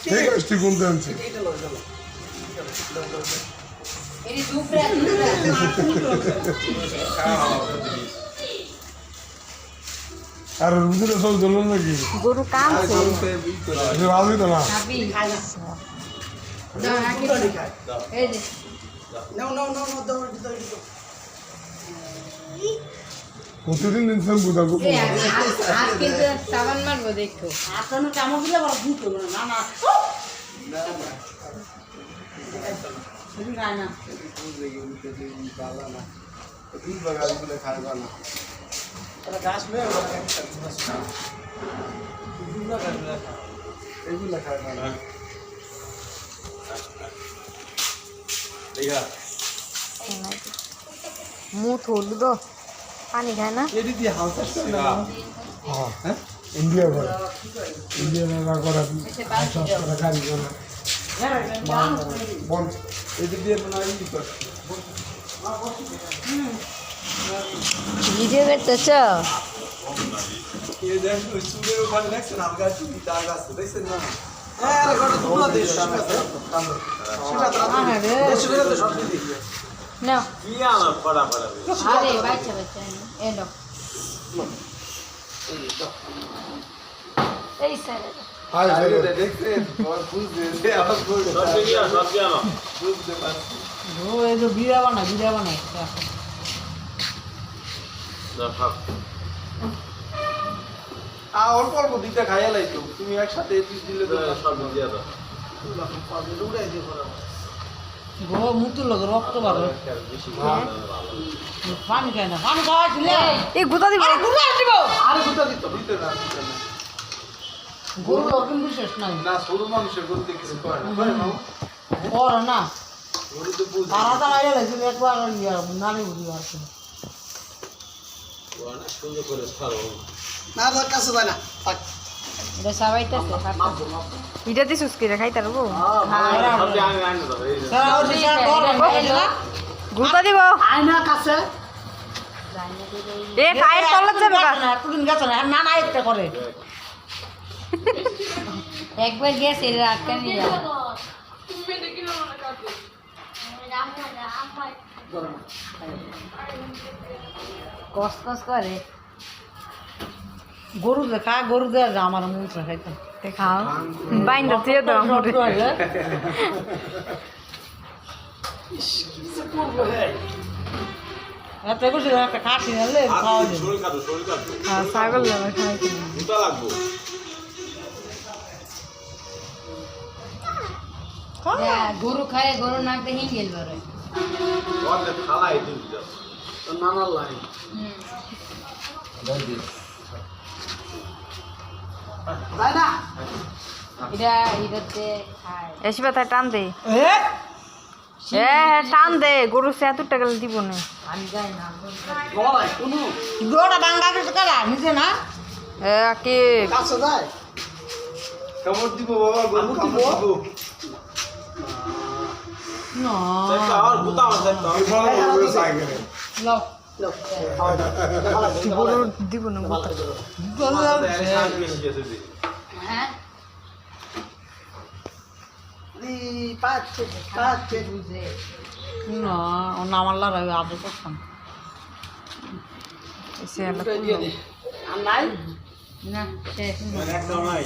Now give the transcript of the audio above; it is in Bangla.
ঠিক আছে কোনটা আনছি এরি দুপুরে আর রুজিটা সব জল নাকি গরু কামছে ভালোই তো না খাবি দাও রাখি এই যে প্রতিদিন ইনসান বুঝা গো এই আজ কিন্তু সাবান মারবো দেখো আপনার কামড় দিলে বড় ভূত হবে না না সেদিন খায় না গাছ মেয়ে এগুলো খায় না মুখ হলু তো পানি খায় না এটি দিয়ে হাউস না হ্যাঁ ইন্ডিয়া করে ইন্ডিয়া না করা গাড়ি করে বল এটি দিয়ে মনে হয় ই করছে ভিডিও করতেছ এই দেখো চুলের ওখানে দেখছেন আলগা চুল দাগ আছে দেখছেন না হ্যাঁ রে গড় তোমরা দেশ না কি আনা পড়া পড়া আরে বাচ্চা বাচ্চা এলো এই স্যার হাই আরে দেখছেন তোর বুঝতে আবার বল সব দিয়া বুঝতে পারছি ও এই যে বিড়া বানায় অল্প অল্প দিতে খাইয়া লাইতো তুমি একসাথে দিলে তো সব দিয়া দাও গো মুতুর লোক রক্ত বাড়ে পানি খায় না পানি খাওয়া ছিল এই গুতা দিব আরে কোথা দিত ভিতরে না গরু রকম বিশেষ নাই না সরু মানুষের গরুতে কিছু করে না করে না ওর না গরু তো বুঝ তারা তো আইয়া লাগছিল একবার নারী বুঝি আর কি সুন্দর করে ছাড়ো না তোর কাছে যায় না থাক এটা সবাইতেছে এটা দিয়ে সুস্কি রে খাইতে পারবো স্যার ওর স্যার ডর হয় না গুতা দিব আয়না কাছে এ ফায়ার তলত যাবে গা এতদিন গেছে না না না একটা করে একবার গেছে রাতটা নিয়ে যাবে কস কস করে গরু দেখা গরু দেওয়া যা আমার মুখ খাইতাম দেখাও বাইন্ডার দিয়ে দাও এত বসে একটা কাঠি নিলে খাওয়া যাবে হ্যাঁ ছাগল যাবে খাইতে গরু খায় গরু নাকতে হিঙ্গেল বেরোয় নানার লাই যায় না এটা এটাতে খায় এসি পাতা টান দে এ এ টান দে গরু সে এত টাকা দিব না আমি যাই না গলায় কোনো দৌড়া বাংলা কিছু করা নিজে না এ কি কাছে যায় কামড় দিব বাবা গরু কামড় দিব না আর গুতা আমার সাইকেলে লও গরু দিব না গুতা হ্যাঁ এই পাঁচ পাঁচ বুঝে না ও নামার লড়াই আগে করতাম এসে আর নাই না শেষ একদম নাই